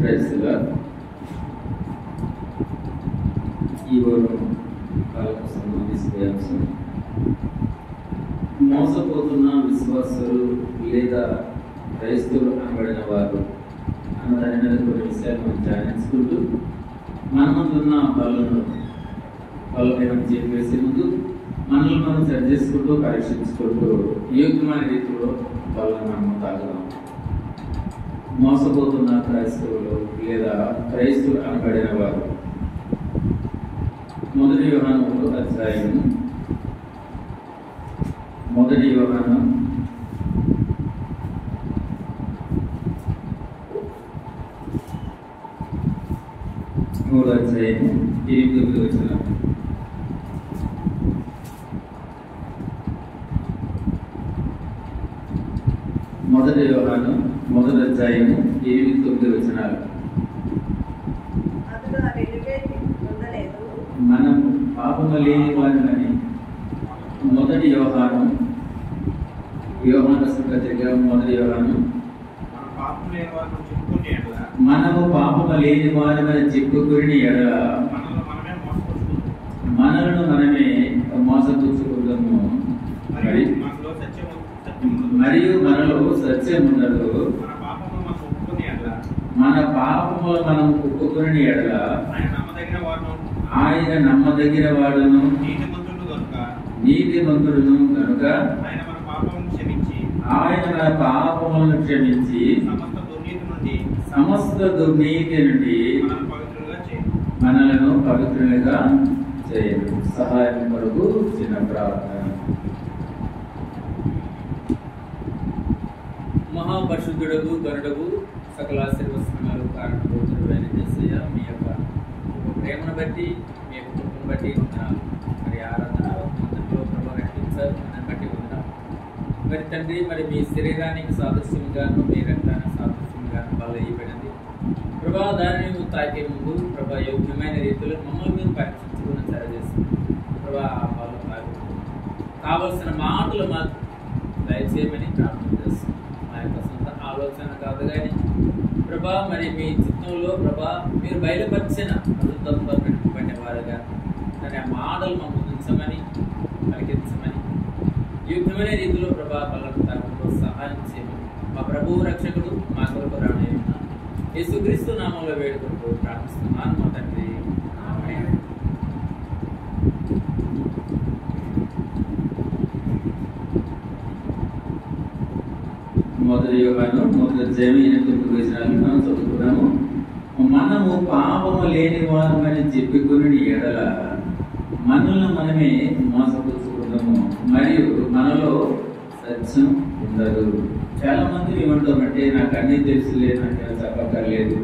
ప్రైజ్గా ఈ వాళ్ళకు సంబంధించిన అంశం మోసపోతున్న విశ్వాసులు లేదా క్రైస్తవులు అనబడిన వారు అన్న దాని మీద కొన్ని విషయాలు మనం ధ్యానించుకుంటూ మన ముందున్న వాళ్ళపైన చేసి ముందు మనల్ని మనం సరి చేసుకుంటూ పరీక్షించుకుంటూ యోగ్యమైన రీతిలో వాళ్ళని మనం తాగుదాం. మోసపోతున్న క్రైస్తవులు లేదా క్రైస్తవులు అనబడిన వారు 1 యోహాను 1వ అధ్యాయం 1 యోహాను 3వ అధ్యాయం 8వ వచనం. మొదటి యోహాను 1వ అధ్యాయం 8-9 వచనాలు. మనం పాపము లేని వారిని 1 యోహాను పత్రిక 1 యోహాను మనము పాపము లేని వారిని చెప్పుకుని ఎడల మనలను మనమే మోసపుచ్చుకుంటాము మరియు మనలో సత్యం ఉండదు. మన పాపములు మనం ఒప్పుకుని ఎడల ఆయన నమ్మదగిన వాడును నీతిమంతుడును కనుక ఆయన మన పాపములను క్షమించి సమస్త దుర్నీతి నుండి మనలను పవిత్రులుగా చేయను. సహాయం కొరకు చిన్న ప్రార్థన. మహాపరిశుద్ధుడగు గరుడగు సకల ఆశీర్వచనాలు కారణభూతుడైన యేసయ్య, మీ యొక్క ప్రేమను బట్టి మీ యొక్క కృపను బట్టి వందనాలు. మరి ఆరాధన మందిరంలో ప్రభావం నడిపించారు, దాన్ని బట్టి వందనాలు. మరి తండ్రి, మరి మీ శరీరానికి సాదృశ్యంగాను మీ రక్తానికి సాదృశ్యంగాను బల ఇవ్వబడింది ప్రభా. దానిని తాకే ముందు ప్రభా యోగ్యమైన రీతిలో మమ్మల్ని మేము పరీక్షించుకుని సరిచేస్తుంది ప్రభా. వాళ్ళు కావలసిన మాటలు మాకు దయచేయమని ప్రార్థన చేస్తుంది. మా యొక్క సొంత ఆలోచన కాదు కానీ ప్రభా, మరి మీ చిత్తంలో ప్రభా మీరు బయలుపరిచిన అద్భుతంతో పెట్టుకునే వారుగా దాని ఆ మాటలు మమ్మల్ని ఉంచమని పలికించమని యుద్ధమైన రీతిలో ప్రభా వాళ్ళకు తరపులో సహాయం చేయమని మా ప్రభువు రక్షకుడు మా కొరకు రానయ్యున్న యేసుక్రీస్తు నామంలో వేడుకొరకు ప్రార్థిస్తున్నాను మా తండ్రి. ఆమేన్. మొదటి యోహాను 1వ అధ్యాయం 8-9 వచనాలు మనం చదువుకున్నాము. మనము పాపము లేని వారమని చెప్పుకుని ఎడల మనల్ని మనమే మోసపుచ్చుకుంటాము మరియు మనలో సత్యం ఉండదు. చాలా మంది ఏమంటామంటే నాకు అన్నీ తెలుసులే, నాకు చెప్పక్కర్లేదు,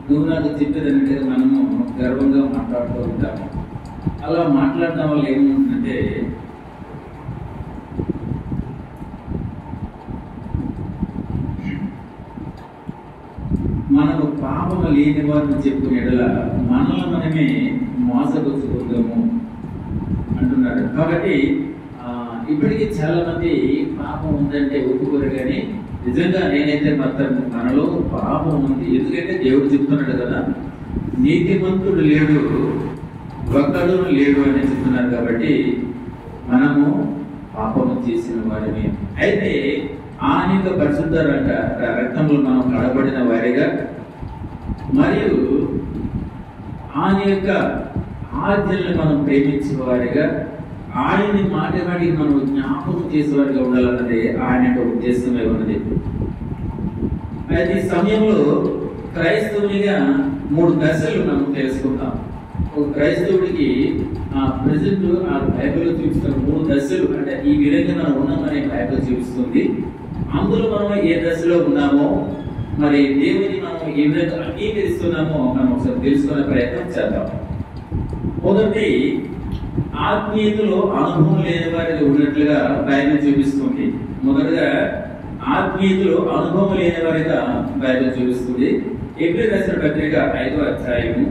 నువ్వు నాకు చెప్పేదంటే మనము గర్వంగా మాట్లాడుతూ ఉంటాము. అలా మాట్లాడటం వల్ల ఏముంటుందంటే మనము పాపము లేని వారిని చెప్పుకునే ఎడల మనల్ని మనమే మోసపుచ్చుకుందాము అంటున్నాడు. కాబట్టి ఇప్పటికీ చాలా మంది పాపం ఉందంటే ఒప్పుకోరు. కానీ నిజంగా నేనైతే మాత్రం మనలో పాపం ఉంది, ఎందుకంటే దేవుడు చెప్తున్నాడు కదా, నీతిమంతుడు లేడు ఒక్కడు లేడు అని చెప్తున్నారు. కాబట్టి మనము పాపము చేసిన వారిని అయితే ఆయన యొక్క పరిశుద్ధ రక్తంలో మనం కడబడిన వారిగా మరియు ఆయన యొక్క ఆజ్ఞలను మనం ప్రేమించిన వారిగా ఆయన్ని మాట్లాడి మనం జ్ఞాపకం చేసేవారిగా ఉండాలన్నది ఆయన యొక్క ఉద్దేశమే ఉన్నది. అయితే ఈ సమయంలో క్రైస్తవునిగా 3 దశలు మనం తెలుసుకుంటాం. ఒక క్రైస్తవుడికి ప్రజెంట్ ఆ బైబిల్ చూపిస్తున్న 3 దశలు, అంటే ఈ విధంగా మనం ఉన్నామని బైబిల్ చూపిస్తుంది. అందులో మనం ఏ దశలో ఉన్నామో, మరి దేవుని మనం ఏ విధంగా అంగీకరిస్తున్నామో మనం ఒకసారి తెలుసుకునే ప్రయత్నం చేద్దాం. మొదటి, ఆత్మీయతలో అనుభవం లేని వారికి ఉన్నట్లుగా బైబిల్ చూపిస్తుంది. మొదటగా ఆత్మీయతలో అనుభవం లేని వారిగా బైబిల్ చూపిస్తుంది. ఎబ్రీ రాసిన పత్రిక 5వ అధ్యాయము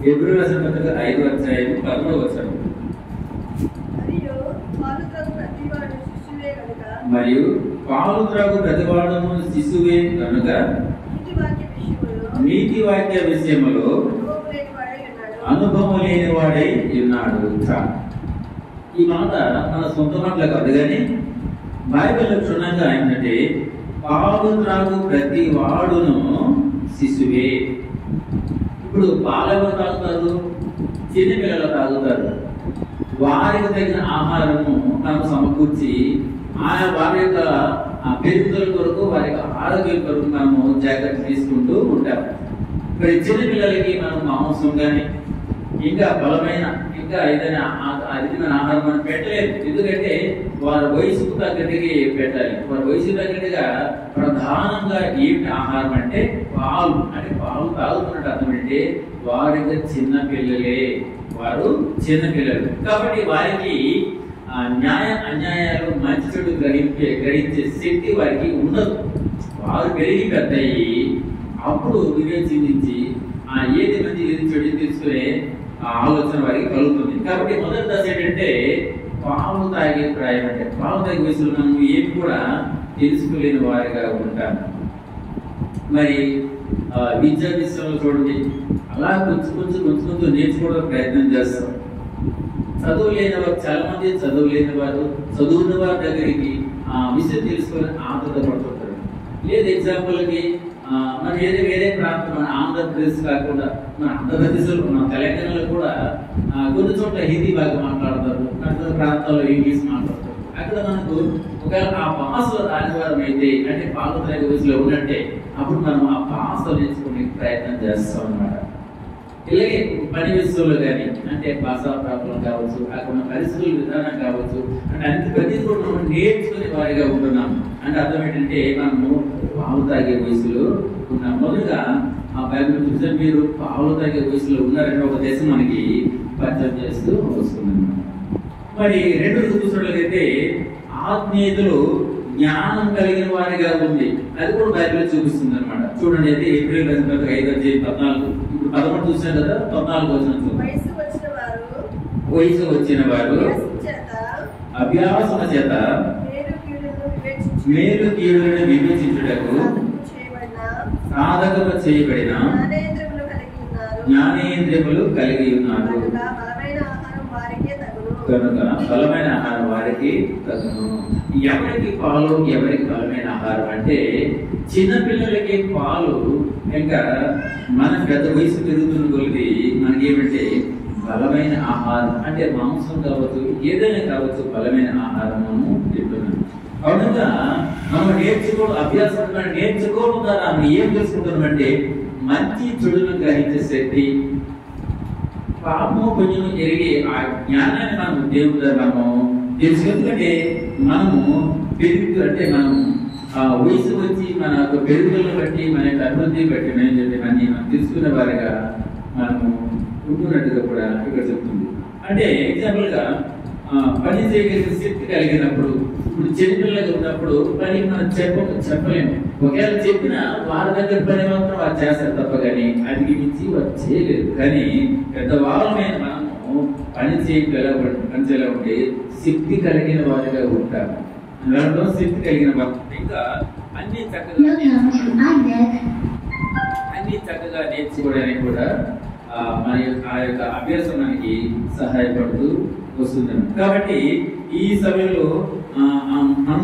5వ అధ్యాయం 13వ వచనం. మరియు మరియు పాలు త్రాగు ప్రతివాడును శిశువే కనుక నీతి వాక్య విషయములో అనుభవం లేని వాడై ఉన్నాడు. ఈ మాట మన సొంత మాటలు కాదు, కానీ బైబిల్ క్షుణ్ణంగా ఏంటంటే పాలు త్రాగు ప్రతి వాడును శిశువే. ఇప్పుడు పాలు ఎవరు తాగుతారు? చిన్నపిల్లలు తాగుతారు. వారికి తగిన ఆహారము మనం సమకూర్చి ఆయా వారి యొక్క పెరుగుదల కొరకు, వారి యొక్క ఆరోగ్యం కొరకు మనము జాగ్రత్త తీసుకుంటూ ఉంటాము. మరి చిన్నపిల్లలకి మనం మాంసం కానీ ఇంకా బలమైన ఇంకా ఏదైనా అధికమైన ఆహారం మనం పెట్టలేదు. ఎందుకంటే వారి వయసుకు తగ్గట్టుగా పెట్టాలి. వారి వయసుకు తగ్గట్టుగా ప్రధానంగా ఏమిటి ఆహారం అంటే పాలు. అంటే పాలు తాగుతున్నట్టు అర్థం అంటే వారి చిన్న పిల్లలే, వారు చిన్న పిల్లలు. కాబట్టి వారికి న్యాయ అన్యాయాలు మంచి చెడు గ్రహించే శక్తి వారికి ఉండదు. వారు పెరిగి పెద్దయి అప్పుడు వివేచించి ఏది మంచి ఏది చెడు తెలుసుకునే ఆలోచన వారికి కలుగుతుంది. కాబట్టి మొదటి దశ ఏంటంటే పాలు తాగే ప్రాయం. అంటే పాలు తాగే వయసులో మనం ఏమి కూడా తెలుసుకోలేని వారిగా ఉంటాము. మరి విద్యా విషయంలో చూడండి, అలా కొంచెం నేర్చుకోవడం ప్రయత్నం చేస్తాం. చదువు లేని వారు, చాలా మంది చదువు లేని వారు చదువున్న వారి దగ్గరికి విషయం తెలుసుకొని ఆతృత పడుతుంటారు. లేదు ఎగ్జాంపుల్కి మన వేరే ప్రాంతం, మన ఆంధ్రప్రదేశ్ కాకుండా మన ఆంధ్రప్రదేశ్లో, మన తెలంగాణలో కూడా కొన్ని చోట్ల హిందీ బాగా మాట్లాడతారు, కొన్ని ప్రాంతాల్లో ఇంగ్లీష్ మాట్లాడతారు. అక్కడ మనకు ఒకవేళ ఆ భాషలో రానివారం అయితే, అంటే పాలు తాగే వయసులో ఉన్నట్టే, అప్పుడు మనం ఆ భాష నేర్చుకునే ప్రయత్నం చేస్తాం అన్నమాట. ఇలాగే పని విషయంలో కానీ, అంటే భాషా ప్రాబ్లం కావచ్చు, అక్కడ పరిస్థితుల విధానం కావచ్చు, అంటే అన్ని ప్రతి కూడా మనం నేర్చుకునే వారిగా ఉంటున్నాం. అంటే అర్థం ఏంటంటే మనము పాలు తాగే వయసులో ఉన్నాం. మొదలుగా ఆ బైబిల్ చూస్తే మీరు పాలు తాగే వయసులో ఉన్నారని ఒక దేశం మనకి పరిచయం చేస్తూ వస్తుంది. మరి రెండు చూసినట్లయితే ఆత్మీయతలు జ్ఞానం కలిగిన వారిగా ఉంది. అది కూడా బైబిల్ చూపిస్తుంది అనమాట. చూడండి, అయితే ఏప్రిల్ 5:14. ఇప్పుడు 11 చూసాం కదా, 14 వచనం. వయసు వచ్చిన వారు అభ్యాసన చేత మేలు కీడులను వివేచించుటకు సాధకము చేయబడిన జ్ఞానేంద్రియములు కలిగి ఉన్నారు కనుక బలమైన ఆహారం వారికి తగును. ఎవరికి పాలు, ఎవరికి బలమైన ఆహారం అంటే చిన్నపిల్లలకి పాలు, ఇంకా మన పెద్ద వయసు పెరుగుతున్న కొలిది మనకి ఏమంటే బలమైన ఆహారం, అంటే మాంసం కావచ్చు, ఏదైనా కావచ్చు, బలమైన ఆహారం మనము తింటున్నాం. కనుక మనం అభ్యాసం నేర్చుకోవడం ద్వారా మనం ఏం తెలుసుకుంటున్నామంటే మంచి చెడును గ్రహించే శక్తి, పాపము పుణ్యము ఎరిగి ఆ జ్ఞానాన్ని మనం దేవుడి ద్వారా మనము తెలుసు. ఎందుకంటే మనము పెరుగు, అంటే మనం వయసు వచ్చి మన యొక్క పెరుగుదలను బట్టి, మన యొక్క అభివృద్ధి బట్టి మనం తెలుసుకునే వారిగా మనము ఉంటున్నట్టుగా కూడా ఇక్కడ చెప్తుంది. అంటే ఎగ్జాంపుల్ గా పని చేయగలిగిన శక్తి కలిగినప్పుడు, ఇప్పుడు చిన్నపిల్లగా ఉన్నప్పుడు పని మనం చెప్పలేము. ఒకవేళ చెప్పినా వారి దగ్గర పని మాత్రం వారు చేస్తారు తప్ప, కానీ అది మించి వారు చేయలేదు. కానీ పెద్దవాళ్ళమైన మనము పని చేయగల ఉంటే శక్తి కలిగిన వారిగా ఉంటాము. శక్తి కలిగిన వారు ఇంకా అన్ని చక్కగా నేర్చుకోవడానికి కూడా మన ఆ యొక్క అభ్యాసం మనకి సహాయపడుతూ వస్తుంది. కాబట్టి ఈ సమయంలో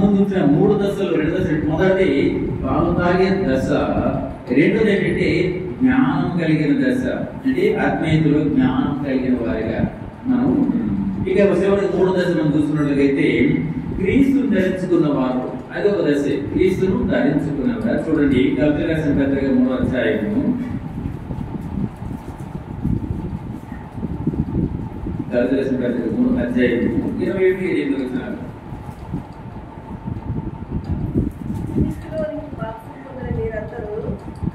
ముందుంచిన 3 దశలు, 2 దశలు. మొదటి పాలు తాగే దశ, రెండోది ఏంటంటే జ్ఞానం కలిగిన దశ, అంటే ఆత్మీయతలో జ్ఞానం కలిగిన వారిగా మనం ఉంటున్నాం. ఇక చివరికి 3వ దశ మనం చూసుకున్నట్లయితే క్రీస్తును ధరించుకున్న వారు, అది ఒక దశ. క్రీస్తును ధరించుకున్నవారు. చూడండి, గలతీయులకు రాసిన పత్రిక 3వ అధ్యాయము, గలతీయులకు రాసిన పత్రిక 3వ అధ్యాయము 27-28 వచనాలు.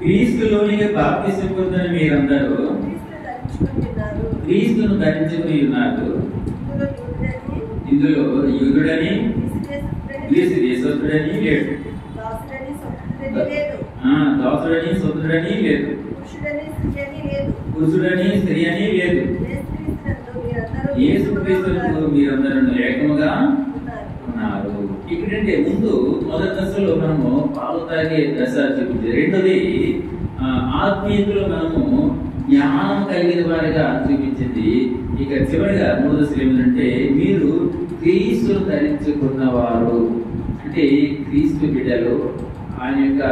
క్రీస్తులోనికి బాప్తిసం పొందిన మీరందరూ క్రీస్తును ధరించుకుని ఉన్నారు. ఇందులో యూదుడని, గ్రీసు దేశస్థుడని లేడు, దాసుడని స్వతంత్రుడని లేదు, పురుషుడని స్త్రీ అని లేదు, యేసు క్రీస్తునందు మీరందరూ ఏకముగా ఉన్నారు. ఇక్కడంటే ముందు మొదటి దశలో మనము పాలు తాగే దశ చూపించింది. రెండోది ఆత్మీయతలో మనము జ్ఞానం కలిగిన వారిగా చూపించింది. ఇక చివరిగా మూడో దశలు ఏమిటంటే మీరు క్రీస్తును ధరించుకున్నవారు, అంటే క్రీస్తు బిడ్డలు, ఆయన యొక్క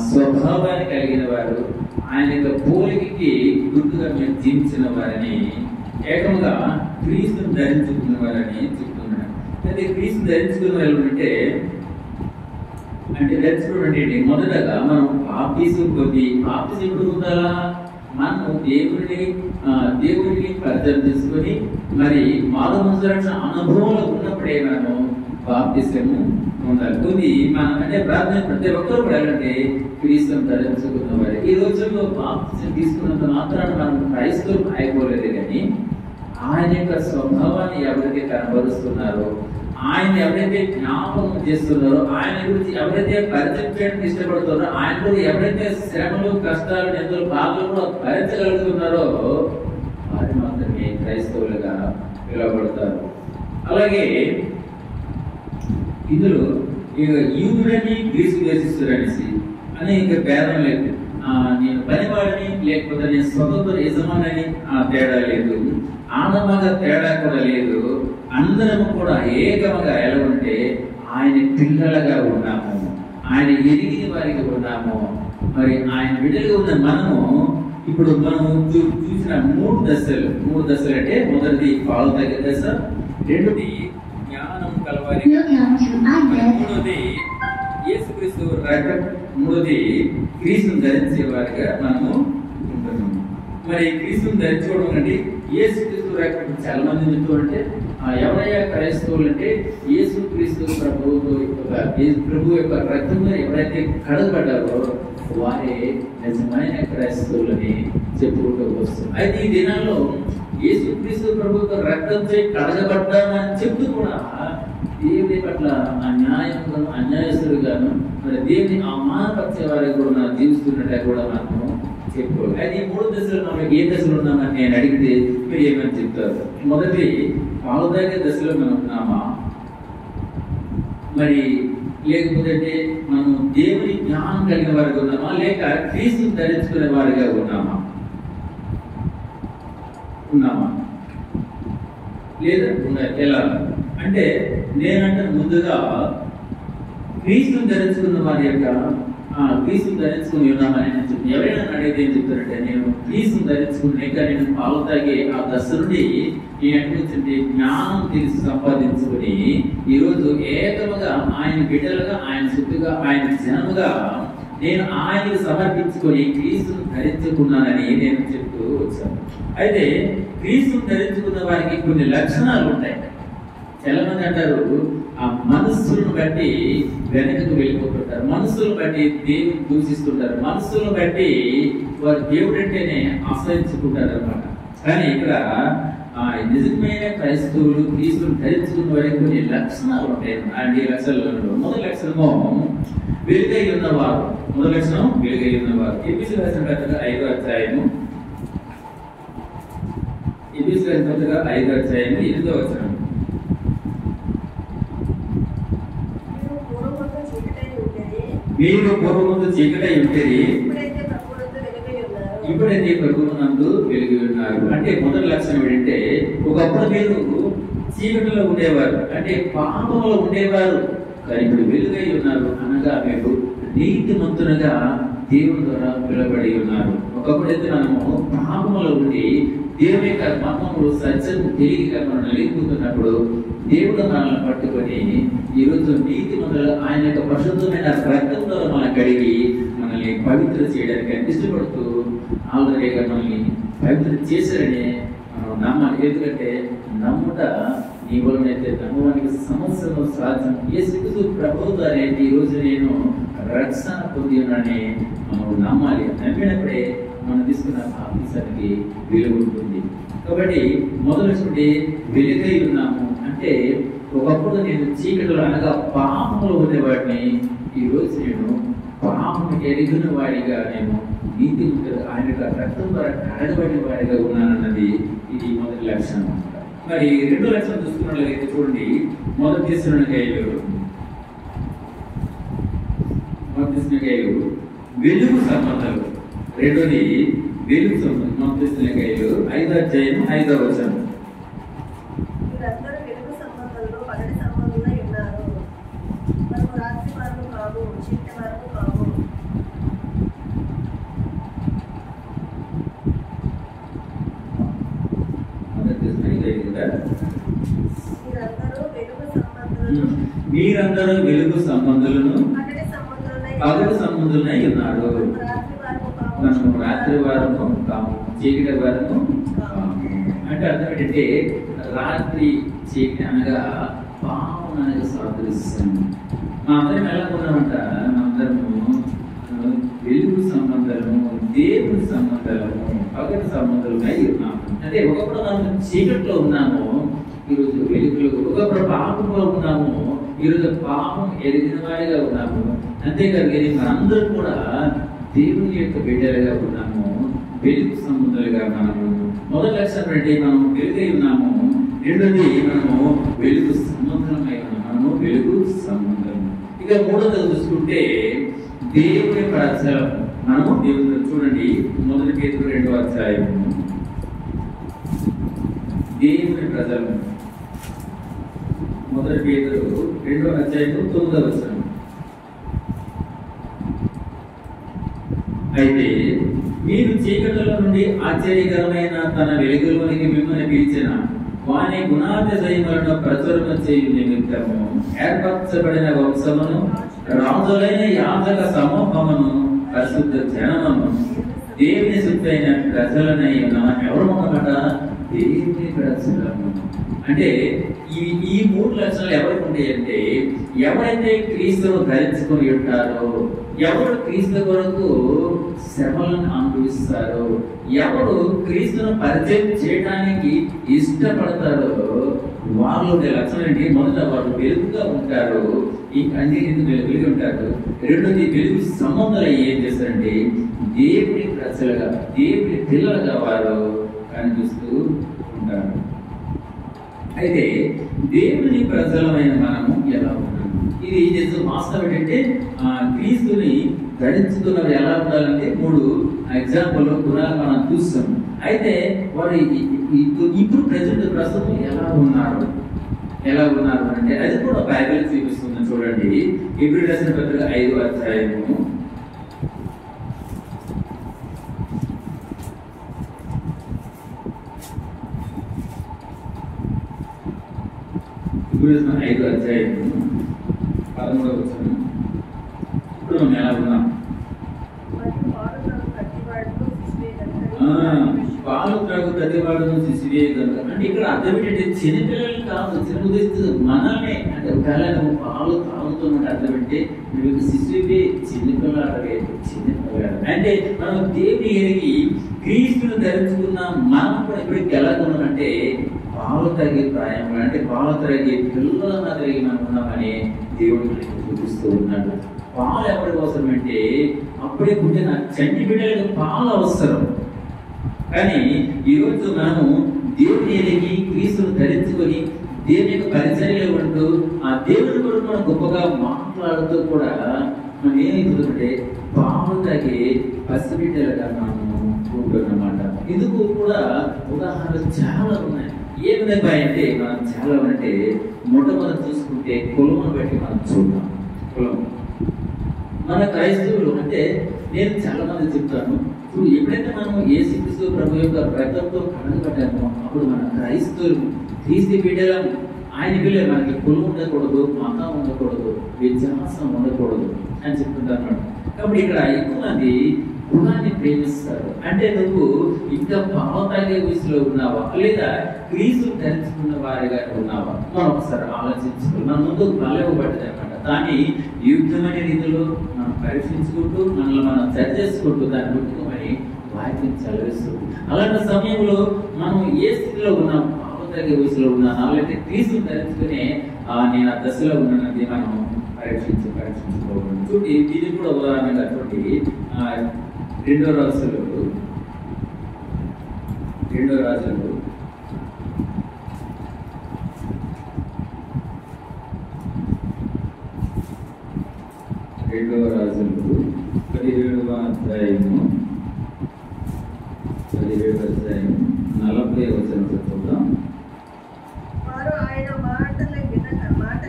స్వభావాన్ని కలిగిన వారు, ఆయన యొక్క పోలికకి గుర్తుగా మీరు జీవించిన వారని, ఏకంగా క్రీస్తును ధరించుకున్న వారని చెప్తున్నాడు. అయితే క్రీస్తు ధరించుకున్న వాళ్ళు అంటే ధరించుకోవడం అంటే మొదటగా మనం బాప్తిసం పొంది, బాప్తిసం ఎప్పుడు పొందాలా? మనం దేవుడిని పరిచయం చేసుకొని మరి మానవ అనుభవంలో ఉన్నప్పుడే మనము బాప్తిసము పొందాలి. కొన్ని మనం అంటే ప్రార్థన ప్రతి ఒక్కరు కూడా అంటే క్రీస్తును ధరించుకున్న వారు. ఈ రోజుల్లో బాప్తిసం తీసుకున్నంత మాత్రాన మనం క్రైస్తవులు అయిపోలేదు, కానీ ఆయన యొక్క స్వభావాన్ని ఎవరైతే కనబరుస్తున్నారో, ఆయన ఎవరైతే జ్ఞాపకం చేస్తున్నారో, ఆయన గురించి ఎవరైతే పరిచయం చేయడానికి ఇష్టపడుతున్నారో, ఆయన కూడా ఎవరైతే శ్రమలు, కష్టాలు, నిందలు, బాధలు కూడా భరించగలుగుతున్నారో వారు మాత్రమే క్రైస్తవులుగా పిలువబడతారు. అలాగే ఇందులో యూదుడని గ్రీసు దేశిస్తుడనేసి అనేక భేదం లేదు. నేను పనివాడిని లేకపోతే నేను స్వతంత్ర యజమాని తేడా లేదు, ఆనందంగా తేడా కూడా లేదు. అందరము కూడా ఏకముగా ఎలా ఉంటే ఆయన పిల్లలుగా ఉన్నాము, ఆయన ఎరిగిన వారికి ఉన్నాము. మరి ఆయన బిడ్డలుగా ఉన్న మనము ఇప్పుడు మనము చూసిన మూడు దశలు అంటే మొదటిది పాలు తగ్గే దశ, రెండోది జ్ఞానం కలవాలి, మూడోది యేసుక్రీస్తు రక్తం, మూడోది క్రీస్తును ధరించే వారిగా మనము ఉంటున్నాము. మరి క్రీస్తును ధరించుకోవడం అంటే యేసుక్రీస్తు రక్తం చాలా మంది చెప్తూ అంటే ఎవరయ్యా క్రైస్తవులు అంటే యేసుక్రీస్తు ప్రభు యొక్క రక్తంలో ఎవరైతే కడగబడ్డారో వారే నిజమైన క్రైస్తవులని చెప్పుకుంటూ వస్తుంది. అయితే ఈ దినాల్లో యేసుక్రీస్తు ప్రభు యొక్క రక్తంతో కడగబడ్డామని చెప్తూ కూడా దేవుని పట్ల అన్యాయస్తులుగాను మరి దేవుని అవమానపరిచే వారికి కూడా జీవిస్తున్నట్టు కూడా మనము చెప్పుకోవాలి. అయితే ఈ మూడు దశలు మనం ఏ దశలో ఉన్నామని నేను అడిగితే మీరు ఏమని చెప్తారు? మొదటి పాలు తాగే దశలో మనం ఉన్నామా, మరి లేకపోతే మనం దేవుని జ్ఞానం కలిగిన వారిగా ఉన్నామా, లేక క్రీస్తును ధరించుకునే వారిగా ఉన్నామా లేదా ఎలా అంటే నేనంటే ముందుగా క్రీస్తును ధరించుకున్న వారి యొక్క క్రీస్తును ధరించుకుని ఉన్నామని నేను చెప్తాను. ఎవరైనా అడిగితే ఏం చెప్తారంటే నేను క్రీస్తును ధరించుకున్నాక నేను పాలు తాగే ఆ దశ నుండి నేను ఎక్కడికి జ్ఞానం తెలిసి సంపాదించుకుని ఈరోజు ఏకముగా ఆయన బిడ్డలుగా, ఆయన సొత్తుగా, ఆయన జనముగా నేను ఆయనకు సమర్పించుకొని క్రీస్తును ధరించుకున్నానని నేను చెప్తూ వచ్చాను. అయితే క్రీస్తును ధరించుకున్న వారికి కొన్ని లక్షణాలు ఉంటాయి. చాలా మంది అంటారు ఆ మనస్సులను బట్టి వెనకకు వెళ్ళిపోతుంటారు, మనస్సులను బట్టి దేవుని దూషిస్తుంటారు, మనస్సులను బట్టి వారు దేవుడు అంటేనే ఆశ్రయించుకుంటారు అనమాట. కానీ ఇక్కడ నిజమైన క్రైస్తవులు క్రీస్తును ధరించుకున్న వారికి కొన్ని లక్షణాలు ఉంటాయి. అండ్ ఈ లక్షణాలలో మొదటి లక్షణము వెలుగై ఉన్నవారు. మొదటి లక్షణం వెలుగై ఉన్నవారు. ఎపిసి రాసిన పత్రిక 5వ అధ్యాయము 8వ వచనం. మీరు పూర్వమందు చీకటై ఉంటేది ఇప్పుడైతే ప్రభువునందు వెలుగు ఉన్నారు. అంటే మొదటి లక్షణం ఏంటంటే ఒకప్పుడు మీరు చీకటిలో ఉండేవారు, అంటే పాపంలో ఉండేవారు, కానీ ఇప్పుడు వెలుగై ఉన్నారు అనగా మీరు నీతిమంతులుగా దేవుని ద్వారా పిలువబడి ఉన్నారు. ఒకప్పుడైతే మనము పాపంలో ఉండి దేవుని యొక్క మర్మములు సత్యం తెలియక మనం నలిగిపోతున్నప్పుడు దేవుడు మనల్ని పట్టుకొని ఈరోజు నీతిమంతులు ఆయన యొక్క పరిశుద్ధమైన రక్తంతో మనం కడిగి మనల్ని పవిత్ర చేయడానికి ఇష్టపడుతూ ఆల్రెడీగా మనల్ని పవిత్ర చేశారని మనం నమ్మాలి. ఎందుకంటే నమ్ముట నీ వలనైతే నమ్మడానికి సమస్యను సాధ్యం. యేసుక్రీస్తు ప్రభువు ద్వారా ఈ రోజు నేను రక్షణ పొంది ఉన్నానని మనం నమ్మాలి. నమ్మినప్పుడే మనం తీసుకున్న బాప్తిసానికి విలువ ఉంటుంది. కాబట్టి మొదటి వెలుగై ఉన్నాము అంటే ఒకప్పుడు నేను చీకటిలో అనగా పాపంలో ఉండేవాడిని, ఈరోజు నేను పాపం ఎరిగిన వాడిగా నేను నీతి ఆయన రక్తం ద్వారా కడగబడిన వాడిగా ఉన్నానన్నది ఇది మొదటి లక్షణం. మరి రెండో లక్షణం చూసుకున్నట్లయితే చూడండి, మొదటి Thessalonians మోతీసుకాయలు వెలుగు సంబంధాలు. రెండోది వెలుగు సంబంధం. మోతీసుకాయలు 5వ అధ్యాయం 5వ వచనం. మీరందరూ వెలుగు సంబంధంలో పగటి సంబంధులై ఉన్నారు. మనము రాత్రి వారము కాము, చీకటి వారము కాము. మీరందరూ వెలుగు సంబంధులను పగటి సంబంధులై ఉన్నారు. మనము రాత్రి వారము కాము, చీకటి వారము కాము. అంటే అర్థం ఏంటంటే రాత్రి చీకటి అనగా పాపం అనగా సాదృశ్యం. మా అందరం ఎలా ఉన్నామంట? మనందరము వెలుగు సంబంధాలను, దేవుని సంబంధాలను, పగటి సంబంధాలుగా ఉన్నాము. అంటే ఒకప్పుడు మనం చీకట్లో ఉన్నాము, ఈరోజు వెలుగులో. ఒకప్పుడు పాపంలో ఉన్నాము, ఈరోజు పాపం ఎరిగిన వారిగా ఉన్నాము. అంతేకాదు కానీ మనందరం కూడా దేవుని యొక్క బిడ్డలుగా ఉన్నాము, వెలుగు సంబంధాలుగా మనము. మొదటి లక్షణం అంటే మనం వెలుగై ఉన్నాము. రెండోది మనము వెలుగు సంబంధమై ఉన్నాము. మనము వెలుగు సంబంధం. ఇక మూడోది చూసుకుంటే దేవుని ప్రజలు. మనము దేవుని చూడండి, మొదటి పేతురు 2వ అధ్యాయము. దేవుని ప్రజలు. మొదటి పేతురు 2వ అధ్యాయము 9వ వచనం. అయితే మీరు చీకటిలో నుండి ఆశ్చర్యకరమైన తన వెలుగులోనికి మిమ్మల్ని పిలిచిన వాని గుణాతిశయములను ప్రచురణ చేయు నిమిత్తము ఏర్పరచబడిన వంశమును, రాజులైన యాజక సమూహమును, పరిశుద్ధ జనమును, దేవుని శుద్ధైన ప్రజలనై ఉన్నామని. ఎవరు ఉన్నమాట? దేవుని ప్రజలను. అంటే ఈ 3 లక్షణాలు ఎవరికి ఉంటాయంటే, ఎవరైతే క్రీస్తును ధరించుకొని ఉంటారో, ఎవరు క్రీస్తు కొరకు శ్రమలను అనుభవిస్తారో, ఎవరు క్రీస్తును పరిచయం చేయడానికి ఇష్టపడతారో వాళ్ళు లక్షణం ఏంటి? మొదట వాళ్ళు వెలుగుగా ఉంటారు. ఈ అన్నింటి వెలుగు ఉంటారు. రెండోది వెలుగు సంబంధాలు ఏం చేస్తారంటే దేవుని ప్రజలుగా, దేవుని పిల్లలుగా వారు కనిపిస్తూ ఉంటారు. అయితే దేవుని ప్రజలమైన మనము ఎలా ఉన్నాము? ఇది నిజం వాస్తవం ఏంటంటే క్రీస్తుని ధరించుకున్నవి ఎలా ఉండాలంటే 3 ఎగ్జాంపుల్ గుణాలు మనం చూస్తాం. అయితే వారు ఇప్పుడు ప్రస్తుతం ఎలా ఉన్నారు అంటే అది కూడా బైబిల్ చూపిస్తుంది. చూడండి, హెబ్రీయులకు రాసిన పత్రిక 5వ అధ్యాయము. హెబ్రీయులకు 5వ అధ్యాయము 13వ వచనం. ఇప్పుడు మనం ఎలా ఉన్నాం? పాలు త్రాగు ప్రతివాడును శిశువే కనుక. అంటే ఇక్కడ అర్థం ఏంటంటే చిన్నపిల్లలు కాదు, చిన్నపిల్లలు మనల్ని. అంటే ఒకవేళ నువ్వు పాలు తాగుతున్నట్టు అర్థం అంటే నువ్వు శిశువే, చిన్నపిల్లాడవే, చిన్నపిల్లాడు. అంటే మనం దేవుని ఎరిగి క్రీస్తును ధరించుకున్న మనం కూడా ఇప్పటికి ఎలా ఉన్నామంటే పాలు తాగే ప్రాయంలో, అంటే పాలు తాగే పిల్లల మాదిరిగా మనం ఉన్నామని దేవుడు మనకి చూపిస్తూ ఉన్నాడు. పాలు ఎవరి అవసరం అంటే అప్పుడే పుట్టిన చంటి బిడ్డలకు పాలు అవసరం. కానీ ఈరోజు మనము దేవుని ఎరిగి క్రీస్తును ధరించుకొని దేవుని యొక్క పరిచర్యలో ఉంటూ ఆ దేవుని కూడా మనం గొప్పగా మాట్లాడుతూ కూడా మనం ఏమైతుందంటే పాలు తాగే పసిబిడ్డలుగా మనము ఉంటున్నమాట. ఇందుకు కూడా ఉదాహరణలు చాలా ఉన్నాయి. ఏ విధంగా అంటే మనం చాలా అంటే మొట్టమొదటి చూసుకుంటే కులమును బట్టి మనం చూద్దాం. కులం మన క్రైస్తవులు అంటే నేను చాలా మంది చెప్తాను, ఇప్పుడు ఎప్పుడైతే మనం యేసుక్రీస్తు ప్రభు యొక్క రక్తంతో కడగబడ్డామో అప్పుడు మన క్రైస్తవులు క్రీస్తు బిడ్డలం. ఆయన బిడ్డ మనకి కులం ఉండకూడదు, మతం ఉండకూడదు, వ్యత్యాసం ఉండకూడదు అని చెప్తుంటారు. కాబట్టి ఇక్కడ ఎక్కువ మంది కులాన్ని ప్రేమిస్తారు. అంటే నువ్వు ఇంకా పాలు తాగే వయసులో ఉన్నావా లేదా క్రీస్తు ధరించుకున్న వారిగా ఉన్నావా? మనం ఒకసారి ఆలోచించుకో. మన ముందు బలం ఇవ్వబడ్డది అనమాట. దాన్ని యుద్ధమైన రీతిలో మనం పరీక్షించుకుంటూ మనల్ని మనం సరి చేసుకుంటూ దాన్ని ముట్టుకోమని వాక్యం చదివిస్తుంది. అలాంటి సమయంలో మనం ఏ స్థితిలో ఉన్నాం? పాలు తాగే వయసులో ఉన్నానా లేకపోతే క్రీస్తు ధరించుకునే నేను ఆ దశలో ఉన్నానది మనం పరీక్షించుకోవాలి. చూడండి, దీనికి కూడా ఉదాహరణగా చూడండి, 2వ రాజులు 2 రెండవ రాజులు 17వ అధ్యాయము 40వ వచనం చదువుదాం.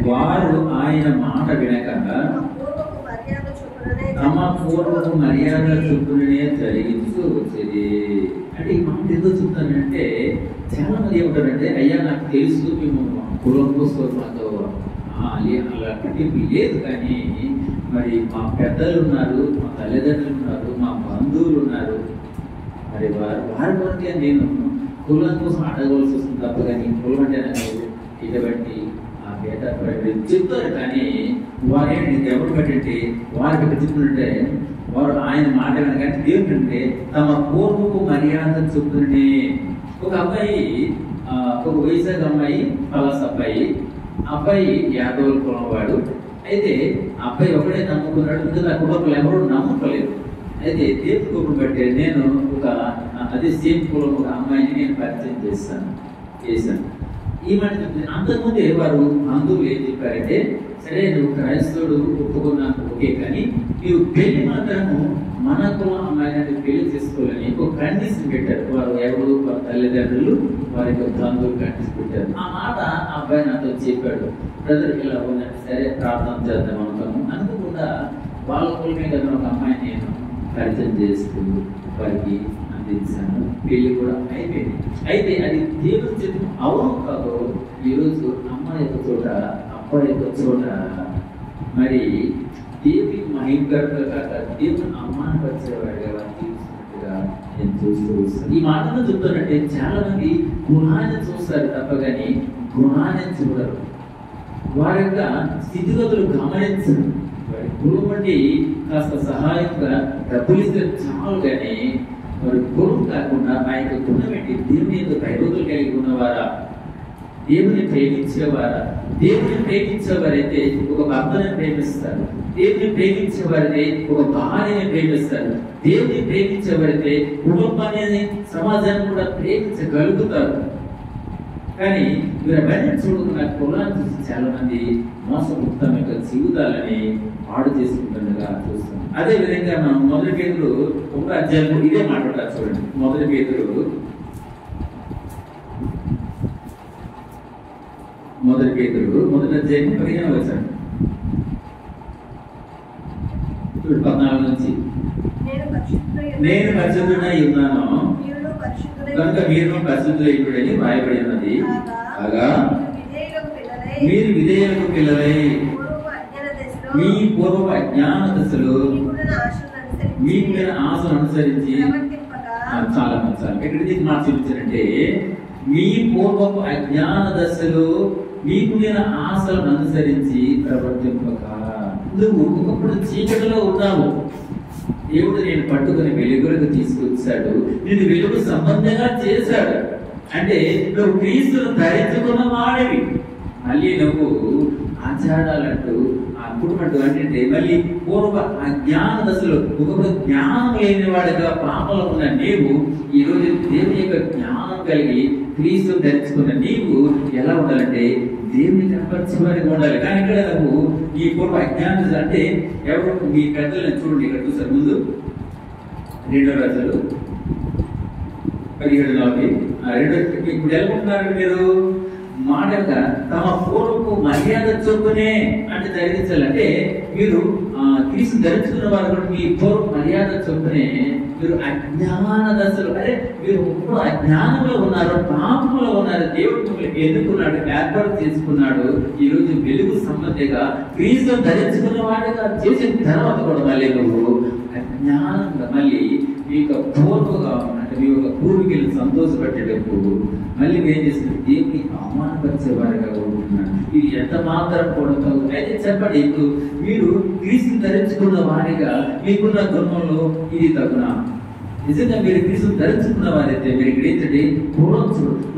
వారు ఆయన మాట వినక తమ పూర్వపు మర్యాద చొప్పుననే జరిగించు వచ్చేది. అంటే ఈ మాట ఎందుకు చెప్తానంటే, చాలా మంది ఏమంటారంటే, అయ్యా నాకు తెలుసు మేము కులం కోసం మాతో అలా పట్టింపు లేదు, కానీ మరి మా పెద్దలు ఉన్నారు, మా తల్లిదండ్రులు ఉన్నారు, మా బంధువులు ఉన్నారు, మరి వారి కొరకే నేను కులం కోసం అడగవలసి వస్తుంది తప్ప, కానీ కులం అంటే నాకు ఇటువంటి ఆ పేట చెప్తారు. కానీ వారేంటి ఎవరు పెట్టండి వారికి చెప్తుంటే వారు ఆయన మాట కానీ దేవుడు అంటే తమ పూర్వపు మర్యాద చెప్తుంటే, ఒక అబ్బాయి ఒక వైజాగ్ అమ్మాయి పలాస్ అబ్బాయి యాదవుల కులం వాడు. అయితే అబ్బాయి ఒకడే నమ్ముకున్నాడు, ఇంకా కుటుంబంలో ఎవరు నమ్మకలేదు. అయితే దేవుడి కుటుంబం బట్టి నేను అదే సేమ్ కులం ఒక అమ్మాయిని నేను పరిచయం చేశాను. ఈ మాట చెప్తుంది. అంతకుముందే వారు బంధువులు ఏం చెప్పారంటే, సరే నువ్వు క్రైస్తవుడు ఒప్పుకున్నాను ఓకే, కానీ నీవు పెళ్లి మాత్రము మన కులం అమ్మాయిని పెళ్లి చేసుకోవాలని ఒక కండిషన్ పెట్టారు. వారు ఎవరు వారి తల్లిదండ్రులు వారి బంధువులు కండిషన్ పెట్టారు. ఆ మాట ఆ అబ్బాయి నాతో చెప్పాడు, బ్రదర్ ఇలా ఉందంటే సరే ప్రార్థన చేద్దాం అనుకున్నాము. అనుకోకుండా వాళ్ళ కులమే కదా ఒక అమ్మాయిని నేను పరిచయం చేస్తూ వారికి అందించాను. పెళ్లి కూడా అయిపోయింది. అయితే అది దేవుడు చెప్పిన అవును కాదు. ఈరోజు అమ్మాయి యొక్క చోట అబ్బాయి యొక్క చోట మరి దేవుడికి మహిమకరంగా కాక దేవుని అవమానపరిచేవాడిగా వారు తీసుకున్నట్టుగా నేను చూస్తూ వస్తాను. ఈ మాటను చెప్తానంటే చాలా మంది గుణాన్ని చూస్తారు తప్ప కానీ గుణాన్ని చూడరు. వారి యొక్క స్థితిగతులు గమనించరు. వారి గురువు బట్టి కాస్త సహాయంగా డబ్బులు ఇస్తే చాలు, కానీ వారి గురువు కాకుండా ఆ యొక్క గుణం ఏంటి? దేవుని యొక్క భయభక్తులు కలిగి ఉన్నవారా, దేవుని ప్రేమించేవారా? దేవుని ప్రేమించేవారైతే ఒక భర్తని ప్రేమిస్తారు, దేవుని ప్రేమించేవారైతే ఒక భార్యని ప్రేమిస్తారు, దేవుని ప్రేమించేవారైతే కుటుంబాన్ని సమాజాన్ని కూడా ప్రేమించగలుగుతారు. కానీ మీరు అవన్నీ చూడకుండా కులాన్ని చూసి చాలా మంది మోసముక్తం యొక్క జీవితాలని పాడు చేసుకుంటుండగా చూస్తాం. అదే విధంగా మనం 1 పేతురు 1వ అధ్యాయంలో ఇదే మాట్లాడారు. చూడండి, 1 పేతురు 1 పేతురు 1వ అధ్యాయం 15వ వచనం చూడు, 14 నుంచి నేను పరిశుద్ధుడై ఉన్నాను కనుక మీరు పరిశుద్ధులైనని రాయబడి ఉన్నది. కాగా మీరు విధేయులకు పిల్లలై మీ పూర్వపు అజ్ఞాన దశలో మీకున్న ఆశను అనుసరించి చాలా ఎక్కడ దీనికి మాట చూపించారంటే, మీ పూర్వపు అజ్ఞాన దశలో మీకున్న ఆశలను అనుసరించి ప్రవర్తింపక. నువ్వు ఒకప్పుడు చీకటిలో ఉన్నావు, దేవుడు నేను పట్టుకుని వెలుగులకు తీసుకొచ్చాడు, నేను వెలుగు సంబంధంగా చేశాడు. అంటే నువ్వు క్రీస్తును ధరించుకున్న వాడివి. మళ్ళీ నువ్వు ఆచారాలంటూ అనుకుంటున్నట్టు అంటే మళ్ళీ పూర్వ అజ్ఞాన దశలో ఒకప్పుడు జ్ఞానం లేని వాడిగా పాపంలో ఉన్న నీవు ఈరోజు దేవుని యొక్క జ్ఞానం కలిగి క్రీస్తును ధరించుకున్న నీవు ఎలా ఉండాలంటే దేవుని కనపరిచే వారిగా ఉండాలి. కానీ ఇక్కడ నువ్వు ఈ పూర్వ అజ్ఞాన అంటే ఎవరు మీ పెద్దలను చూడండి, ఇక్కడ చూసారు ముందు 2వ రాజులు 17:4 ఇప్పుడు ఎలా ఉంటున్నారు మీరు? మాటగా తమ పూర్వపు మర్యాద చొప్పునే అంటే ధరించాలంటే మీరు క్రీస్తు ధరించుకున్న వారు కూడా మీ పూర్వ మర్యాద చొప్పునే మీరు అజ్ఞాన దశలో, అదే మీరు ఇప్పుడు అజ్ఞానంలో ఉన్నారు, పాపంలో ఉన్నారు. దేవుడు మిమ్మల్ని ఎన్నుకున్నాడు, ఏర్పాటు చేసుకున్నాడు. ఈ రోజు వెలుగు సంబంధిగా క్రీస్తు ధరించుకున్న వాడిగా చేసిన తర్వాత కూడా మళ్ళీ నువ్వు అజ్ఞానంగా మళ్ళీ మీ యొక్క పూర్వగా అంటే మీ యొక్క పూర్వీకులను సంతోషపెట్టేటప్పుడు మళ్ళీ ఏం చేస్తుంది? దేవుని అవమానపరిచేవారిగా ఉంటున్నాడు. ఇది ఎంత మాత్రం కూడా అయితే చెప్పండి, ఇప్పుడు మీరు క్రీస్తు ధరించుకున్న వారిగా మీకున్న గుణంలో ఇది తగునా? నిజంగా మీరు క్రీస్తు ధరించుకున్న వారైతే మీరు గ్రహించండి. పూర్వం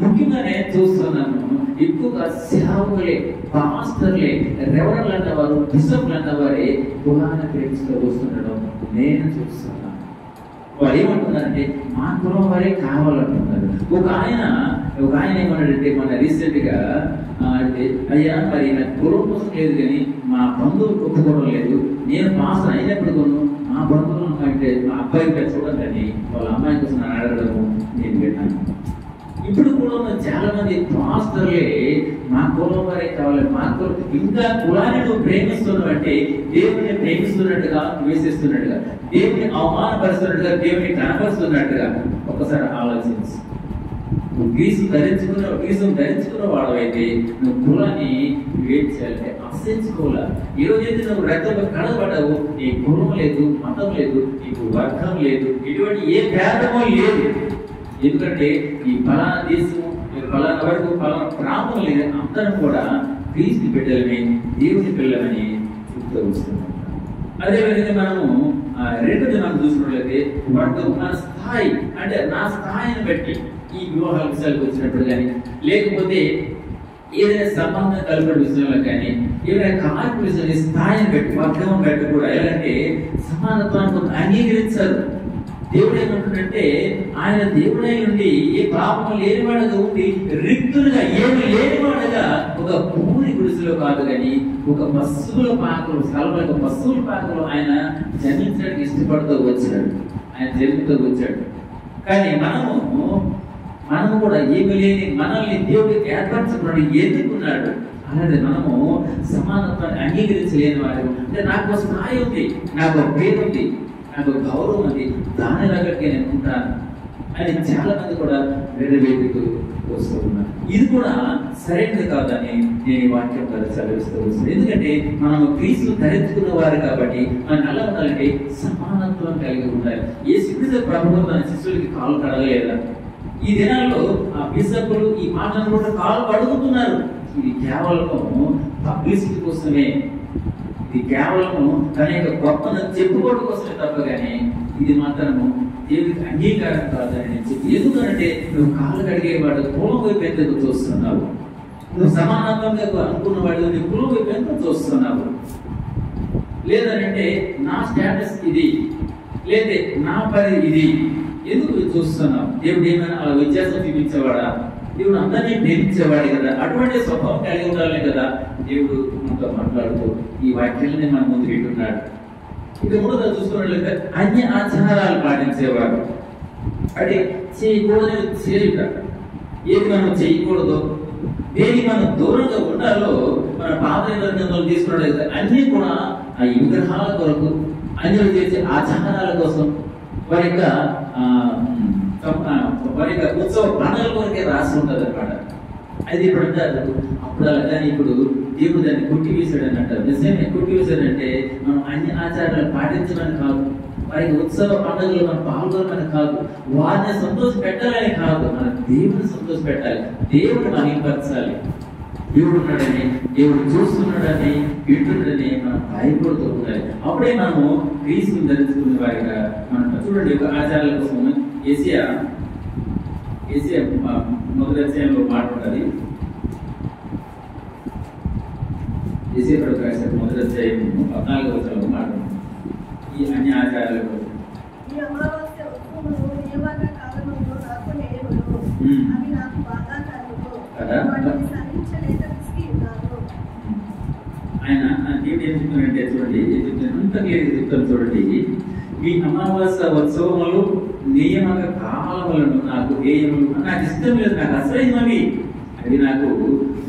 ముఖ్యంగా నేను చూస్తున్నాను ఎక్కువగా సేవకులే, పాస్టర్లే, రెవరెండ్లు అన్నవారు, బిషప్లు అన్నవారే గుణాన్ని ప్రేమిస్తూ వస్తుండడం నేను చూస్తున్నాను. వారు ఏమంటున్నారంటే మా కులం వారే కావాలంటున్నారు. ఒక ఆయన ఒక ఆయన ఏమన్నాడంటే మన రీసెంట్గా అయ్యా మరి నాకు కులం కోసం లేదు కానీ మా బంధువులు ఒప్పుకోవడం లేదు, నేను పాస్ అయినప్పుడు కొను మా బంధువులు అంటే మా అబ్బాయి గారు చూడాలని వాళ్ళ అమ్మాయి కోసం నన్ను అడగడము నేను విన్నాను. ఇప్పుడు కూడా చాలా మంది పాస్టర్లే మా కులం వారే కావాలి, మా కులం ఇంకా కులాన్ని నువ్వు ప్రేమిస్తున్నావు అంటే దేవుని ప్రేమిస్తున్నట్టుగా ద్వేషిస్తున్నట్టుగా, దేవుని అవమానపరుస్తున్నట్టుగా, దేవుని కనపరుస్తున్నట్టుగా ఒకసారి ఆలోచించు. నువ్వు గీసు ధరించుకున్న వాడవైతే నువ్వు కులాన్ని వేట్ చేయాలంటే అసహించుకోవాలా. ఈరోజు అయితే నువ్వు రక్తంలో కడబడ్డావు, నీ కులం లేదు, మతం లేదు, నీకు వర్గం లేదు, ఇటువంటి ఏ భేదమో లేదు. ఎందుకంటే ఈ ఫలానా దేశము, ఫలానా వరకు, ఫలానా ప్రాంతం లేదు, అందరం కూడా క్రీస్తు బిడ్డలని, దేవుని పిల్లలని చెప్తూ వస్తున్నాం. అదేవిధంగా మనము రెండోది మనం చూసినట్లయితే మన స్థాయి, అంటే నా స్థాయిని బట్టి ఈ వివాహాల విషయాలకు వచ్చినప్పుడు కానీ, లేకపోతే ఏదైనా సంబంధం కలిపే విషయంలో కానీ, ఏదైనా కార్మిక విషయంలో స్థాయిని బట్టి, వర్గం బట్టి కూడా ఎలాంటి సమానత్వాన్ని అంగీకరించారు. దేవుడు ఏమంటుందంటే ఆయన దేవుడై నుండి ఏ పాపం లేనివాడుగా ఉండి రిక్తులుగా ఏమి లేనివాడుగా ఒక భూమి గుడిసెలో కాదు కానీ ఒక పశువుల పాకలు, స్థలంలో పశువుల పాకలు ఆయన జన్మించడానికి ఇష్టపడుతూ వచ్చాడు, ఆయన జన్మితూ వచ్చాడు. కానీ మనము కూడా ఏమి లేని మనల్ని దేవుడికి ఏర్పరచుకున్నాడు, ఎన్నుకున్నాడు. అలాగే మనము సమానత్వాన్ని అంగీకరించలేని వారు, అంటే నాకు స్థాయి ఉంది, నాకు పేరు ఉంది, నాకు గౌరవం ఉంది, దాని దగ్గరికి నేను ఉంటాను అని చాలా మంది కూడా వేరే వేదికకు వస్తూ ఉన్నారు. ఇది కూడా సరైనది కాదని నేను ఈ వాక్యం ద్వారా చదివిస్తూ వస్తున్నాను. ఎందుకంటే మనము క్రీస్తు ధరించుకున్న వారు కాబట్టి మనం ఎలా ఉండాలంటే సమానత్వం కలిగి ఉండాలి. ఏ శిక్ష ప్రభుత్వం తన శిష్యులకి కాలు కడగలేదా? ఈ దినాల్లో ఆ బిషపులు ఈ మాటను కూడా కాలు కడుగుతున్నారు. ఇది కేవలం పబ్లిసిటీ కోసమే, ఇది కేవలము తన యొక్క గొప్పను చెప్పుకోవడం కోసమే తప్ప కానీ ఇది మాత్రము దేవుడికి అంగీకారం కాదని నేను చెప్పి. ఎందుకంటే నువ్వు కాళ్ళు కడిగేవాడు కులం వైపు ఎందుకు చూస్తున్నావు? నువ్వు సమానత్వంగా అనుకున్నవాడు నీ కులం వైపు ఎందుకు చూస్తున్నావు? లేదంటే నా స్టేటస్ ఇది, లేదా నా పని ఇది ఎందుకు చూస్తున్నావు? దేవుడు ఏమైనా అలా వ్యత్యాసం చూపించేవాడా? దేవుడు అందరినీ ప్రేమించేవాడు కదా. అటువంటి స్వభావం కలిగి ఉండాలి కదా. దేవుడు మనతో మాట్లాడుతూ ఈ వాక్యాలని మన ముందు పెట్టున్నాడు. ఇక మూడోది చూసుకున్నట్లయితే అన్య ఆచారాలు పాటించేవాడు. అంటే చేయకూడదు చేయుట, ఏది మనం చేయకూడదు, దేని మనం దూరంగా ఉండాలో మన పాత నిబంధనలు తీసుకున్నట్లయితే అన్ని కూడా ఆ విగ్రహాల కొరకు, అన్యులు చేసే ఆచారాల కోసం, వారి యొక్క ఉత్సవ పండుగల కొరకే రాసి ఉంటుంది అన్నమాట. అది ఇప్పుడు అంటారు అప్పుడు అలా. కానీ ఇప్పుడు దేవుడు దాన్ని కొట్టివేశాడని అంటారు. నిజమే, కొట్టివేశాడంటే మనం అన్ని ఆచారాలు పాటించమని కాదు, వారికి ఉత్సవ పండుగలు మనం పాల్గొనమని కాదు, వారిని సంతోష పెట్టాలని కాదు, మన దేవుడిని సంతోష పెట్టాలి, దేవుడిని మహిమపరచాలి. దేవుడు ఉన్నాడని, దేవుడు చూస్తున్నాడని, వింటున్నాడని మనం భయపడుతూ ఉండాలి. అప్పుడే మనము క్రీస్తుని ధరించుకునే వారిగా మనం. చూడండి, ఒక ఆచారాల కోసం ఏసియా మొదటి అధ్యాయంలో మాట ఉంటుంది. ఏసియా ప్రకాశం మొదటి అధ్యాయం 14వ వచనంలో మాట ఉంటుంది. ఈ అన్ని ఆచారాల కోసం ఆయన దేవుడు ఏం చెప్తున్నాడంటే, చూడండి ఏం చెప్తున్నా, అంత క్లియర్గా చెప్తాను. చూడండి, మీ అమావాస్య ఉత్సవములు నియమక కాలములను నాకు హేయములు, నాకు ఇష్టం లేదు, నాకు అసహ్యమవి, అవి నాకు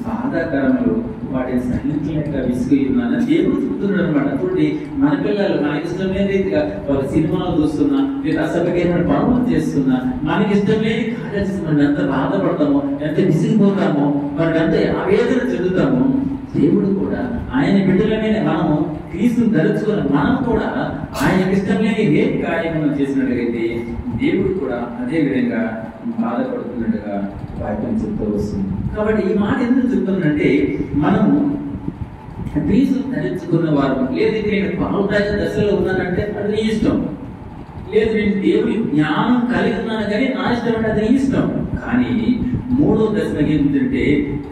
బాధాకరములు, వాటిని సహించలేక విసిగి ఉన్నానని దేవుడు చెప్తున్నాడు అనమాట. చూడండి, మన పిల్లలు మనకి ఇష్టం లేని రీతిగా వాళ్ళ సినిమాలు చూస్తున్నా, లేదా అసభ్యకరమైన పనులు చేస్తున్నా, మనకి ఇష్టం లేని కార్యాలు చేస్తున్నా ఎంత బాధపడతామో, ఎంత విసిగిపోతామో, మనకి ఎంత ఆవేదన చెందుతామో. దేవుడు కూడా ఆయన బిడ్డలనే మనము క్రీస్తుని ధరించుకున్న మనం కూడా ఆయనకి ఇష్టం లేని ఏ కార్యము చేసినట్లయితే దేవుడు కూడా అదే విధంగా బాధపడుతున్నట్టుగా వాక్యం చెప్తూ వస్తుంది. కాబట్టి ఈ మాట ఎందుకు చెప్తుందంటే, మనము క్రీస్తుని ధరించుకున్న వారు, లేదు నేను పాల్గొనే దశలో ఉన్నానంటే అది నీ ఇష్టం, లేదు నేను దేవుడి జ్ఞానం కలిగి ఉన్నాను కానీ నా ఇష్టం అంటే అది నీ ఇష్టం. కానీ మూడో దశ ఏంటంటే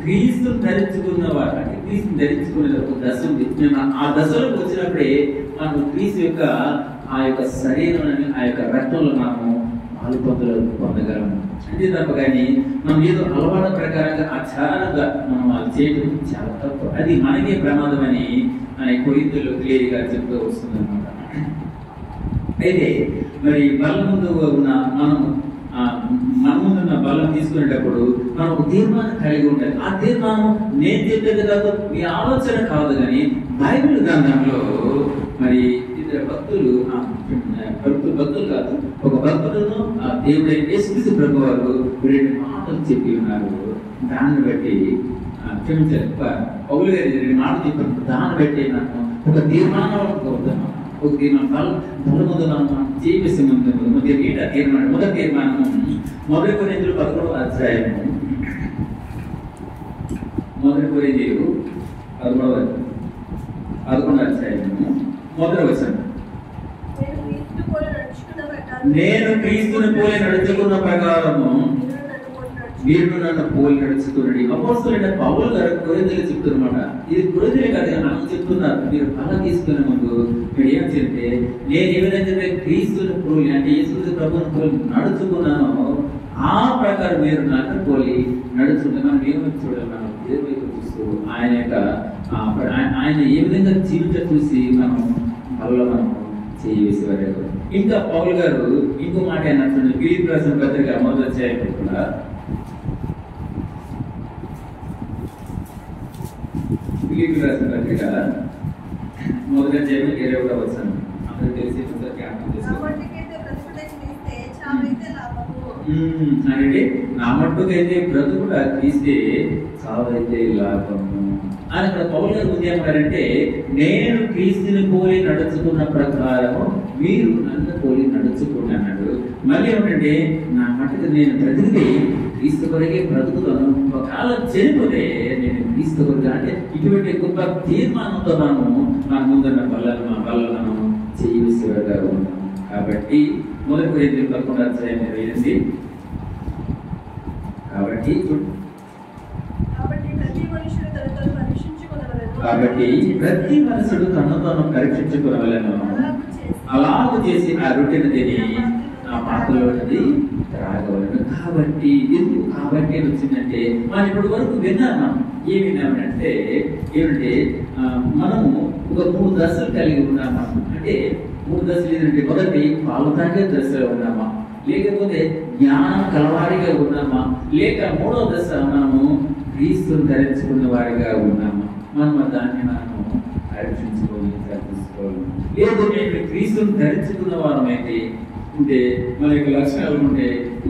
క్రీస్తుని ధరించుకున్నవారు, అంటే క్రీస్తుని ధరించుకునే ఒక దశ ఉంది. మేము ఆ దశలోకి వచ్చినప్పుడే మనం క్రీస్తు యొక్క ఆ యొక్క శరీరం, ఆ యొక్క రక్తంలో మనము పాలు పొందగలము. అంతే తప్ప కానీ మనం ఏదో అలవాటు ప్రకారంగా ఆచారంగా మనం అది చేయడం చాలా తప్పు. అది మనకే ప్రమాదం అని కొరింథీయుల్లో క్లియర్గా చెప్తూ వస్తుందన్నమాట. అయితే మరి బలం ముందు ఉన్న మన ముందున్న బలం తీసుకునేటప్పుడు మనం ఒక తీర్మానం కలిగి ఉండాలి. ఆ తీర్మానం నేను చెప్పేది కాదు, మీ ఆలోచన కాదు, కానీ బైబిల్ గ్రంథంలో మరి ఇద్దరు భక్తులు కాదు, ఒక భక్తులను దేవుడైన యేసుక్రీస్తు ప్రభు వారు 2 మాటలు చెప్పి ఉన్నారు. దాన్ని బట్టి క్షమించాలి, పౌలు గారు 2 మాటలు చెప్పినప్పుడు దాన్ని బట్టి నాకు ఒక తీర్మానం కోరుతున్నాను. ఒక తీర్మానం ముందు మనం చేసే ముందు తీర్మానం, మొదటి తీర్మానము 1 కొరింథీయులు 11వ అధ్యాయము, 1 కొరింథీయులు 11వ అధ్యాయము 1వ వచనం. నేను క్రీస్తుని పోలి నడుచుకున్న ప్రకారము మీరు నన్ను పోలి నడుచుకున్నాడు. అపోస్తలుడైన పౌలు గారు కొరింథీయులకు చెప్తున్నమాట. ఇది కొరింథీయులే కాదు, నాకు చెప్తున్నారు. మీరు బలం తీసుకునే ముందు మీరు ఏం చెప్తే, నేను ఏ విధంగా క్రీస్తుని పోలి అంటే యేసు ప్రభువుని పోలి నడుచుకున్నానో ఆ ప్రకారం మీరు నన్ను పోలి నడుచుకుంటే మనం ఏమైనా చూడాలి, మనం దేవుడి వైపు చూస్తూ ఆయన ఏ విధంగా జీవిత చూసి మనం వల్ల మనం చేయవేసేవారు. ఇంకా పౌలు గారు ఇంకో మాట అన్నట్టు ఫిలిప్పీయులకు రాసిన పత్రిక 1వ అధ్యాయం కూడా ఫిలిప్పీయులకు రాసిన పత్రిక 1వ అధ్యాయం 21వ వచనం అందరూ తెలిసి జ్ఞాపకం చేసుకోండి. అంటే నా మట్టుకైతే బ్రతుకుట క్రీస్తే చావైతే లాభము అని ఇక్కడ పౌలు గారు ముందు ఏమంటారంటే, నేను క్రీస్తుని పోలి నడుచుకున్న ప్రకారము మీరు నన్ను పోలి నడుచుకోండి అన్నాడు. మళ్ళీ ఏమంటే, నా మట్టుకు నేను బ్రతికితే క్రీస్తు కొరకే బ్రతుకుతాను, ఒకవేళ చనిపోతే నేను క్రీస్తు కొరకు అంటే ఇటువంటి గొప్ప తీర్మానంతో మన ముందున్న బలను చేయవలసిగా ఉన్నాం. కాబట్టి 1 కొరింథీయులు 11వ అధ్యాయం 28. కాబట్టి ప్రతి మనుషుడు తను తాను పరీక్షించుకోవాలను. అలాగూ చేసి ఆ రొట్టెను తిని ఆ పాత్రలోది త్రాగవలను. కాబట్టి ఎందుకు కాబట్టి వచ్చిందంటే, మనం ఇప్పటి వరకు విన్నాము. ఏం విన్నామంటే ఏమంటే మనము ఒక 3 దశలు కలిగి ఉన్నామా అంటే 3 దశలు ఏంటంటే, మొదటి పాలు తాగే దశలో ఉన్నామా, లేకపోతే జ్ఞానం కలవారిగా ఉన్నామా, లేక 3వ దశ మనము క్రీస్తుని ధరించుకున్న వారిగా ఉన్నామా. మనం దాన్ని మనము పరీక్షించుకోవాలి, తెలుసుకోవాలి. లేదు నేను క్రీస్తుని ధరించుకున్న వారం అయితే ఉంటే మన యొక్క లక్షణాలు ఉంటే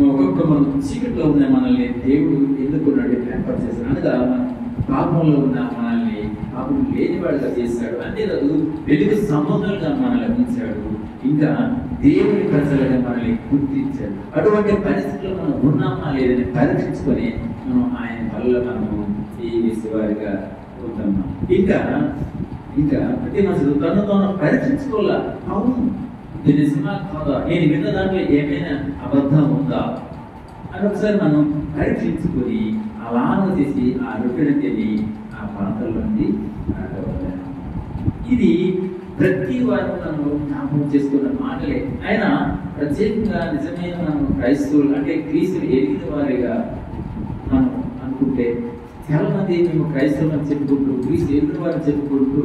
ఒక్కొక్క మనం చీకట్లో ఉన్న మనల్ని దేవుడు ఎందుకున్నాడు ఏర్పాటు చేశాడు. అనగా మనం పాపంలో ఉన్న మనల్ని పాపం లేనివాడుగా చేశాడు. అంతేకాదు వెలుగు సంబంధాలుగా మనల్ని ఉంచాడు. ఇంకా దేవుని ప్రజలుగా మనల్ని గుర్తించాడు. అటువంటి పరిస్థితుల్లో మనం ఉన్నామా లేదని పరీక్షించుకొని మనం ఆయన వల్ల మనము జీవించేవారిగా ఉంటాము. ఇంకా ప్రతి మనుషులు తను తాను పరీక్షించుకోవాలా. అవును, ఇది నిజమా కాదా, నేను విన్న దాంట్లో ఏమైనా అబద్ధం ఉందా అని ఒకసారి మనం పరీక్షించుకొని అలాగ చేసి ఆ రొట్టెను తిని ఆ పాత్రలో నుండి ఇది ప్రతి వారు మనం జ్ఞాపకం చేసుకున్న మాటలే. ఆయన ప్రత్యేకంగా నిజమైన మనం క్రైస్తవులు అంటే క్రీస్తుని ఎరిగిన వారిగా మనం అనుకుంటే, చాలా మంది మేము క్రైస్తవులను చెప్పుకుంటూ క్రీస్తు ఎరిగిన వారిని చెప్పుకుంటూ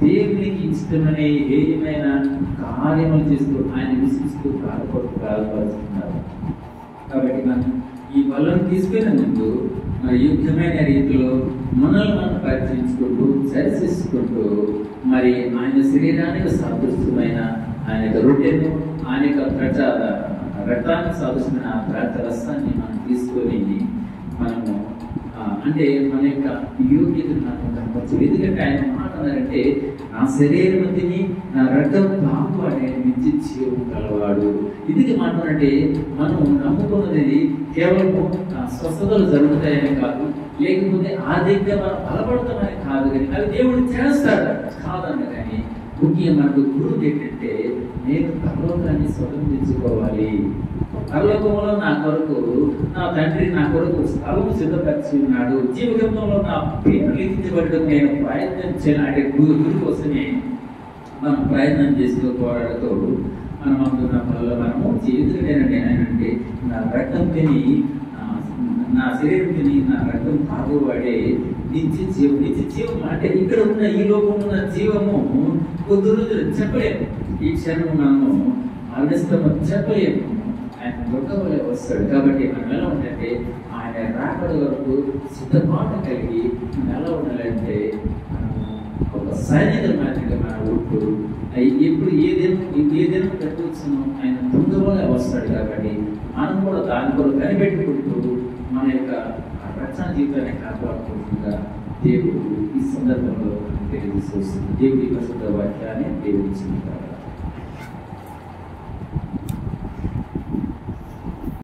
దేవునికి ఇష్టమనే ఏమైనా కార్యములు చేస్తూ ఆయన విశ్వసిస్తూ ప్రారంభపరుస్తున్నారు. కాబట్టి మనం ఈ బలం తీసుకునే ముందు మరి యుద్ధమైన రీతిలో మనల్ని మనం పరీక్షించుకుంటూ సరిచేసుకుంటూ మరి ఆయన శరీరానికి సాదృశ్యమైన ఆయన యొక్క రొట్టెను, ఆయన యొక్క రక్తానికి సాదృశ్యమైన ఆ ద్రాక్ష రసాన్ని మనం తీసుకొని మనము అంటే మన యొక్క యోగ్యతను మనం కనపరచు. ఎందుకంటే ఆయన మాట అన్నారంటే, నా శరీరం తిని నా రక్తం తాగువాడే నిత్య జీవం కలవాడు. ఇది మాట్లాడంటే మనం నమ్ముకున్నది కేవలము స్వస్థతలు జరుగుతాయని కాదు, లేకపోతే ఆర్థికంగా మనం బలపడతామని కాదు, కానీ అది దేవుడు చేస్తాడు కాదన్న. కానీ ముఖ్యంగా మనకు గురువు ఏంటంటే, నేను పరలోకాన్ని స్వతంత్రించుకోవాలి. పరలోకంలో నా కొరకు నా తండ్రి నా కొరకు స్థలం సిద్ధపరిచి ఉన్నాడు. జీవితంలో నా పేరు లిఖించబడడం నేను ప్రయత్నం చేయాలి. అంటే గురు కోసమే మనం ప్రయత్నం చేస్తూ పోరాడుతూ మనం అందుకున్నప్పుడల్లా మనము జీవితంలోనండి ఆయన అంటే నా రక్తం తిని నా శరీరం తిని నా రక్తం తాగువాడే నిత్య జీవం అంటే ఇక్కడ ఉన్న ఈ లోకంలో ఉన్న జీవము కొద్ది రోజులు చెప్పలేము. ఈ క్షణం మనము మరణిస్తామో చెప్పలేము. ఆయన దొరకవలే వస్తాడు. కాబట్టి మనం ఎలా ఉండాలంటే ఆయన రాకడ వరకు సిద్ధపాటు కలిగి మనం ఎలా ఉండాలంటే ఒక సైనికుల మాదిరిగా మన ఊరు ఎప్పుడు ఏదైనా పెట్టవచ్చును ఆయన దొంగవలే వస్తాడు. కాబట్టి మనం కూడా దాని కూడా కనిపెట్టుకుంటూ మన యొక్క రక్షణ జీవితాన్ని కాపాడుకుంటుండగా దేవుడు ఈ సందర్భంలో తెలియజేస్తుంది. దేవుడి పరిశుద్ధ వాక్యాన్ని దేవుడు ఇచ్చిన